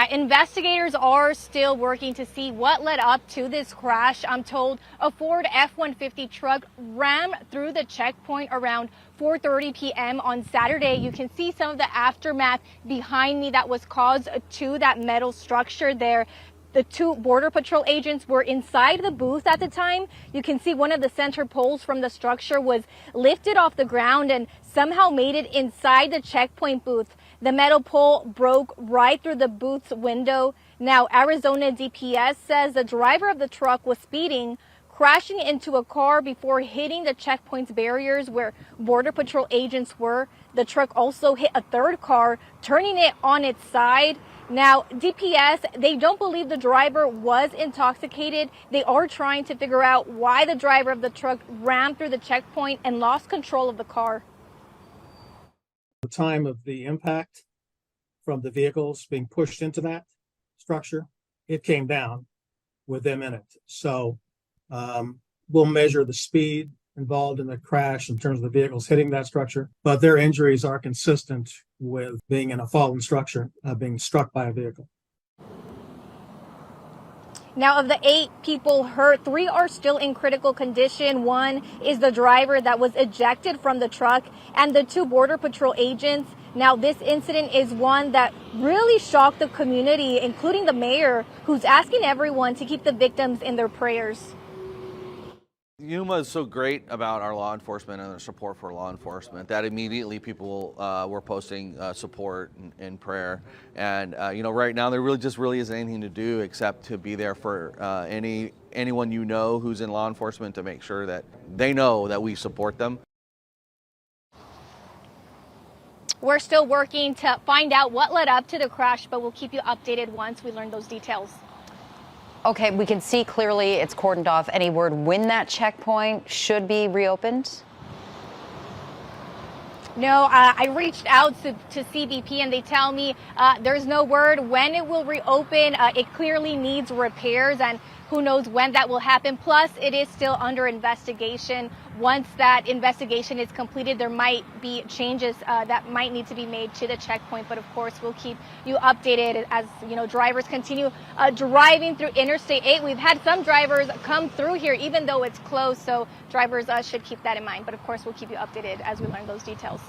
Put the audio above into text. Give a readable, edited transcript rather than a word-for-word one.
Yeah, investigators are still working to see what led up to this crash. I'm told a Ford F-150 truck rammed through the checkpoint around 4:30 p.m. on Saturday. You can see some of the aftermath behind me that was caused to that metal structure there. The two Border Patrol agents were inside the booth at the time. You can see one of the center poles from the structure was lifted off the ground and somehow made it inside the checkpoint booth. The metal pole broke right through the booth's window. Now, Arizona DPS says the driver of the truck was speeding, crashing into a car before hitting the checkpoint's barriers where Border Patrol agents were. The truck also hit a third car, turning it on its side. Now, DPS, they don't believe the driver was intoxicated. They are trying to figure out why the driver of the truck rammed through the checkpoint and lost control of the car. The time of the impact from the vehicles being pushed into that structure, it came down with them in it. So we'll measure the speed involved in the crash in terms of the vehicles hitting that structure, but their injuries are consistent with being in a fallen structure, being struck by a vehicle. Now, of the 8 people hurt, 3 are still in critical condition. 1 is the driver that was ejected from the truck and the 2 Border Patrol agents. Now, this incident is one that really shocked the community, including the mayor, who's asking everyone to keep the victims in their prayers. Yuma is so great about our law enforcement and their support for law enforcement that immediately people were posting support and prayer. And right now there really isn't anything to do except to be there for anyone you know who's in law enforcement to make sure that they know that we support them. We're still working to find out what led up to the crash, but we'll keep you updated once we learn those details. Okay, we can see clearly it's cordoned off. Any word when that checkpoint should be reopened? No, I reached out to CBP and they tell me there's no word when it will reopen. It clearly needs repairs and who knows when that will happen. Plus, it is still under investigation. Once that investigation is completed, there might be changes that might need to be made to the checkpoint. But of course, we'll keep you updated as drivers continue driving through Interstate 8. We've had some drivers come through here even though it's closed, so drivers should keep that in mind. But of course, we'll keep you updated as we learn those details.